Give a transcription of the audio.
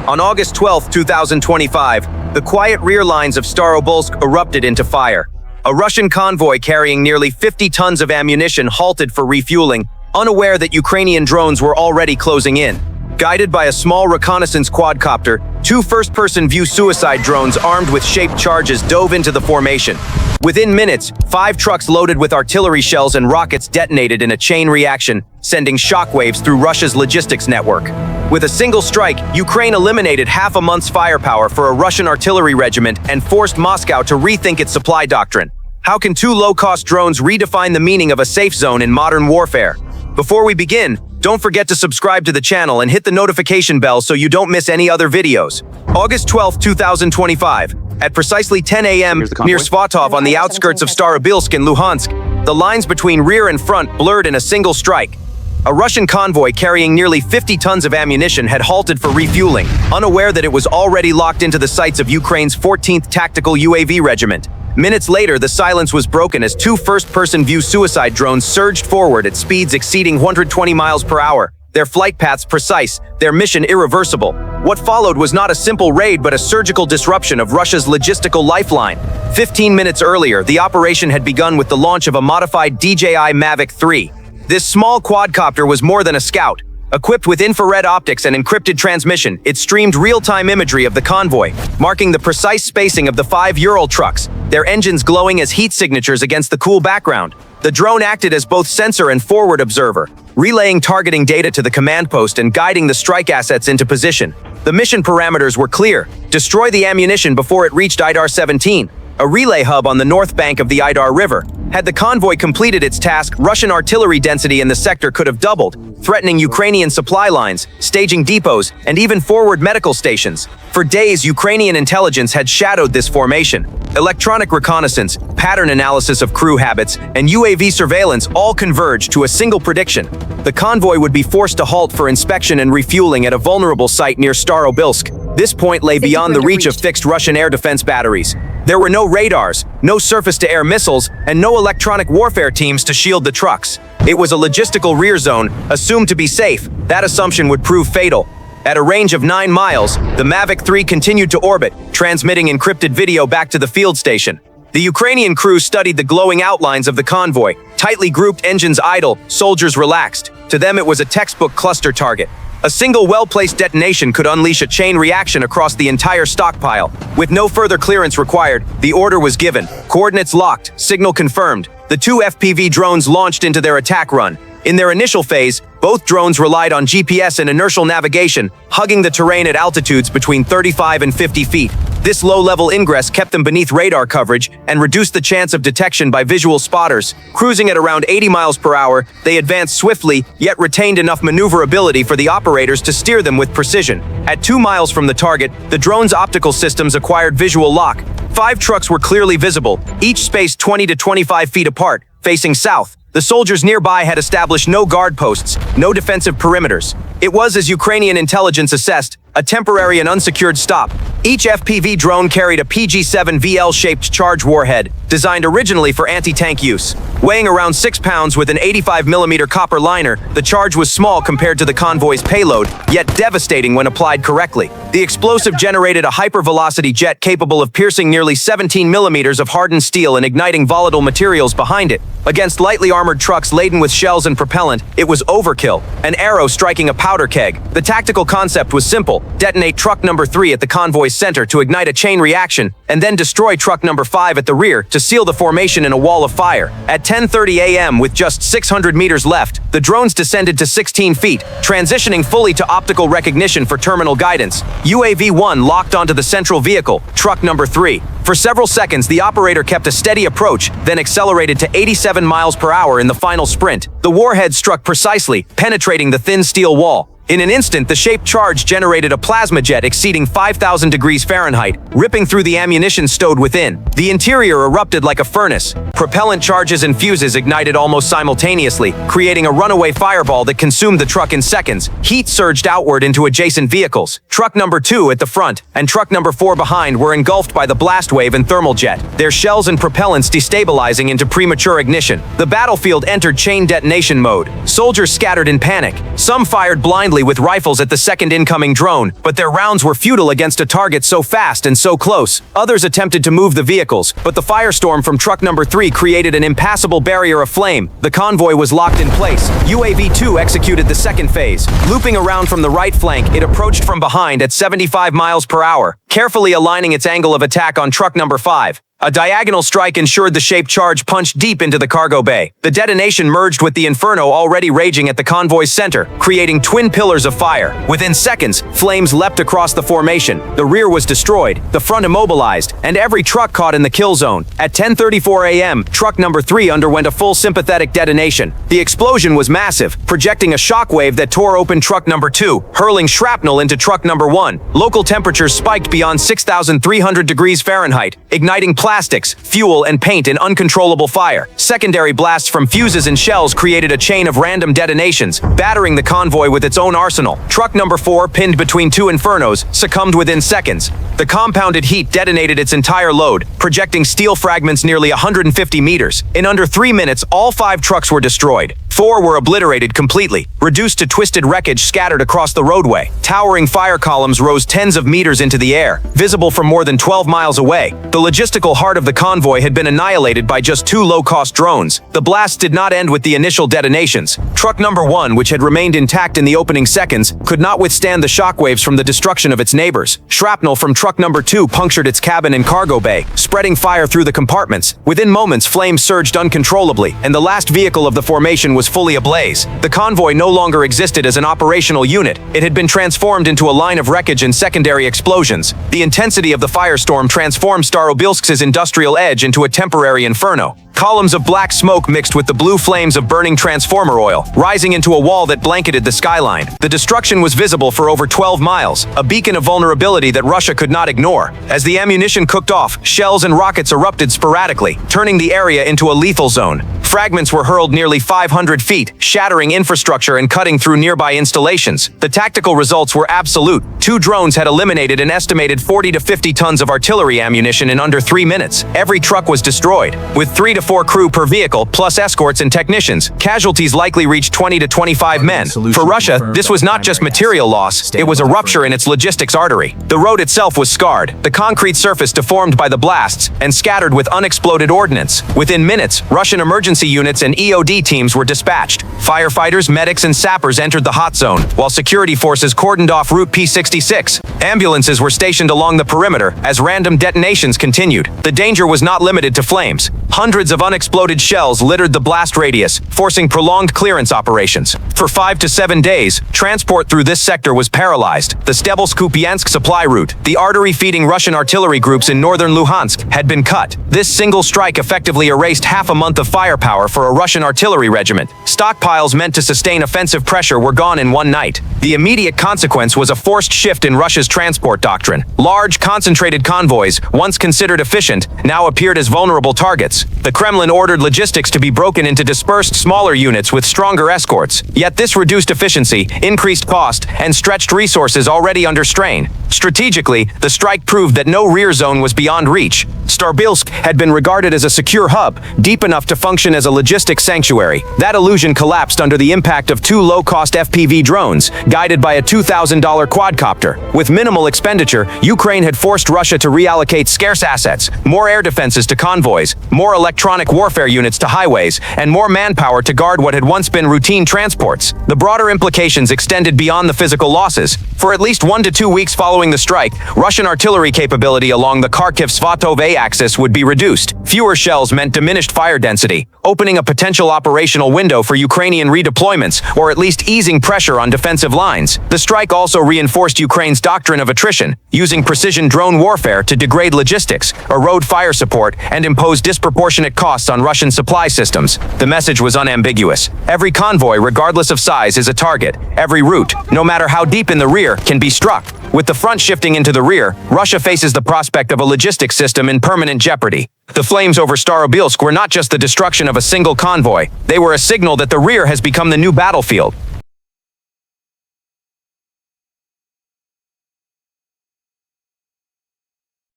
On August 12, 2025, the quiet rear lines of Starobilsk erupted into fire. A Russian convoy carrying nearly 50 tons of ammunition halted for refueling, unaware that Ukrainian drones were already closing in. Guided by a small reconnaissance quadcopter, two first-person view suicide drones armed with shaped charges dove into the formation. Within minutes, 5 trucks loaded with artillery shells and rockets detonated in a chain reaction, sending shockwaves through Russia's logistics network. With a single strike, Ukraine eliminated half a month's firepower for a Russian artillery regiment and forced Moscow to rethink its supply doctrine. How can 2 low-cost drones redefine the meaning of a safe zone in modern warfare? Before we begin, don't forget to subscribe to the channel and hit the notification bell so you don't miss any other videos. August 12, 2025. At precisely 10 a.m. near Svatov on the outskirts of Starobilsk in Luhansk, the lines between rear and front blurred in a single strike. A Russian convoy carrying nearly 50 tons of ammunition had halted for refueling, unaware that it was already locked into the sights of Ukraine's 14th Tactical UAV Regiment. Minutes later, the silence was broken as 2 first-person view suicide drones surged forward at speeds exceeding 120 miles per hour. Their flight paths precise, their mission irreversible. What followed was not a simple raid but a surgical disruption of Russia's logistical lifeline. 15 minutes earlier, the operation had begun with the launch of a modified DJI Mavic 3. This small quadcopter was more than a scout. Equipped with infrared optics and encrypted transmission, it streamed real-time imagery of the convoy, marking the precise spacing of the 5 Ural trucks, their engines glowing as heat signatures against the cool background. The drone acted as both sensor and forward observer, relaying targeting data to the command post and guiding the strike assets into position. The mission parameters were clear: destroy the ammunition before it reached Idar 17, a relay hub on the north bank of the Idar River. Had the convoy completed its task, Russian artillery density in the sector could have doubled, threatening Ukrainian supply lines, staging depots, and even forward medical stations. For days, Ukrainian intelligence had shadowed this formation. Electronic reconnaissance, pattern analysis of crew habits, and UAV surveillance all converged to a single prediction: the convoy would be forced to halt for inspection and refueling at a vulnerable site near Starobilsk. This point lay beyond the reach of fixed Russian air defense batteries. There were no radars, no surface-to-air missiles, and no electronic warfare teams to shield the trucks. It was a logistical rear zone, assumed to be safe. That assumption would prove fatal. At a range of 9 miles, the Mavic 3 continued to orbit, transmitting encrypted video back to the field station. The Ukrainian crew studied the glowing outlines of the convoy. Tightly grouped, engines idle, soldiers relaxed. To them, it was a textbook cluster target. A single well-placed detonation could unleash a chain reaction across the entire stockpile. With no further clearance required, the order was given. Coordinates locked, signal confirmed. The 2 FPV drones launched into their attack run. In their initial phase, both drones relied on GPS and inertial navigation, hugging the terrain at altitudes between 35 and 50 feet. This low-level ingress kept them beneath radar coverage and reduced the chance of detection by visual spotters. Cruising at around 80 miles per hour, they advanced swiftly, yet retained enough maneuverability for the operators to steer them with precision. At 2 miles from the target, the drone's optical systems acquired visual lock. 5 trucks were clearly visible, each spaced 20 to 25 feet apart, facing south. The soldiers nearby had established no guard posts, no defensive perimeters. It was, as Ukrainian intelligence assessed, a temporary and unsecured stop. Each FPV drone carried a PG-7 VL-shaped charge warhead, designed originally for anti-tank use. Weighing around 6 pounds with an 85mm copper liner, the charge was small compared to the convoy's payload, yet devastating when applied correctly. The explosive generated a hypervelocity jet capable of piercing nearly 17mm of hardened steel and igniting volatile materials behind it. Against lightly armored trucks laden with shells and propellant, it was overkill, an arrow striking a powder keg. The tactical concept was simple: detonate truck number 3 at the convoy's center to ignite a chain reaction, and then destroy truck number 5 at the rear to seal the formation in a wall of fire. At 10:30 a.m., with just 600 meters left, the drones descended to 16 feet, transitioning fully to optical recognition for terminal guidance. UAV-1 locked onto the central vehicle, truck number 3. For several seconds, the operator kept a steady approach, then accelerated to 87 miles per hour in the final sprint. The warhead struck precisely, penetrating the thin steel wall. In an instant, the shaped charge generated a plasma jet exceeding 5,000 degrees Fahrenheit, ripping through the ammunition stowed within. The interior erupted like a furnace. Propellant charges and fuses ignited almost simultaneously, creating a runaway fireball that consumed the truck in seconds. Heat surged outward into adjacent vehicles. Truck number 2 at the front and truck number 4 behind were engulfed by the blast wave and thermal jet, their shells and propellants destabilizing into premature ignition. The battlefield entered chain detonation mode. Soldiers scattered in panic. Some fired blindly blindly with rifles at the second incoming drone, but their rounds were futile against a target so fast and so close. Others attempted to move the vehicles, but the firestorm from truck number 3 created an impassable barrier of flame. The convoy was locked in place. UAV-2 executed the second phase. Looping around from the right flank, it approached from behind at 75 miles per hour, carefully aligning its angle of attack on truck number 5. A diagonal strike ensured the shaped charge punched deep into the cargo bay. The detonation merged with the inferno already raging at the convoy's center, creating twin pillars of fire. Within seconds, flames leapt across the formation. The rear was destroyed, the front immobilized, and every truck caught in the kill zone. At 10:34 a.m., truck number 3 underwent a full sympathetic detonation. The explosion was massive, projecting a shockwave that tore open truck number 2, hurling shrapnel into truck number 1. Local temperatures spiked beyond 6,300 degrees Fahrenheit, igniting plastics, fuel, and paint in uncontrollable fire. Secondary blasts from fuses and shells created a chain of random detonations, battering the convoy with its own arsenal. Truck number 4, pinned between two infernos, succumbed within seconds. The compounded heat detonated its entire load, projecting steel fragments nearly 150 meters. In under 3 minutes, all 5 trucks were destroyed. 4 were obliterated completely, reduced to twisted wreckage scattered across the roadway. Towering fire columns rose tens of meters into the air, visible from more than 12 miles away. The logistical heart of the convoy had been annihilated by just 2 low-cost drones. The blasts did not end with the initial detonations. Truck number 1, which had remained intact in the opening seconds, could not withstand the shockwaves from the destruction of its neighbors. Shrapnel from truck number 2 punctured its cabin and cargo bay, spreading fire through the compartments. Within moments, flames surged uncontrollably, and the last vehicle of the formation was fully ablaze. The convoy no longer existed as an operational unit. It had been transformed into a line of wreckage and secondary explosions. The intensity of the firestorm transformed Starobilsk's industrial edge into a temporary inferno. Columns of black smoke mixed with the blue flames of burning transformer oil, rising into a wall that blanketed the skyline. The destruction was visible for over 12 miles, a beacon of vulnerability that Russia could not ignore. As the ammunition cooked off, shells and rockets erupted sporadically, turning the area into a lethal zone. Fragments were hurled nearly 500 feet, shattering infrastructure and cutting through nearby installations. The tactical results were absolute. 2 drones had eliminated an estimated 40 to 50 tons of artillery ammunition in under 3 minutes. Every truck was destroyed, with 3 to 4 crew per vehicle, plus escorts and technicians. Casualties likely reached 20 to 25 men. For Russia, this was not just material loss, it was a rupture in its logistics artery. The road itself was scarred, the concrete surface deformed by the blasts, and scattered with unexploded ordnance. Within minutes, Russian emergency units and EOD teams were dispatched. Firefighters, medics, and sappers entered the hot zone, while security forces cordoned off Route P66. Ambulances were stationed along the perimeter as random detonations continued. The danger was not limited to flames. Hundreds of unexploded shells littered the blast radius, forcing prolonged clearance operations. For 5 to 7 days, transport through this sector was paralyzed. The Stebelsk-Kupiansk supply route, the artery feeding Russian artillery groups in northern Luhansk, had been cut. This single strike effectively erased half a month of firepower for a Russian artillery regiment. Stockpiles meant to sustain offensive pressure were gone in one night. The immediate consequence was a forced shift in Russia's transport doctrine. Large, concentrated convoys, once considered efficient, now appeared as vulnerable targets. The Kremlin ordered logistics to be broken into dispersed smaller units with stronger escorts. Yet this reduced efficiency, increased cost, and stretched resources already under strain. Strategically, the strike proved that no rear zone was beyond reach. Starobilsk had been regarded as a secure hub, deep enough to function as a logistics sanctuary. That illusion collapsed under the impact of 2 low-cost FPV drones, guided by a $2,000 quadcopter. With minimal expenditure, Ukraine had forced Russia to reallocate scarce assets, more air defenses to convoys, more electronic warfare units to highways, and more manpower to guard what had once been routine transports. The broader implications extended beyond the physical losses. For at least 1 to 2 weeks following the strike, Russian artillery capability along the Kharkiv-Svatove axis would be reduced. Fewer shells meant diminished fire density, opening a potential operational window for Ukrainian redeployments, or at least easing pressure on defensive lines. The strike also reinforced Ukraine's doctrine of attrition, using precision drone warfare to degrade logistics, erode fire support, and impose disproportionate costs on Russian supply systems. The message was unambiguous. Every convoy, regardless of size, is a target. Every route, no matter how deep in the rear, can be struck. With the front shifting into the rear, Russia faces the prospect of a logistics system in permanent jeopardy. The flames over Starobilsk were not just the destruction of a single convoy. They were a signal that the rear has become the new battlefield.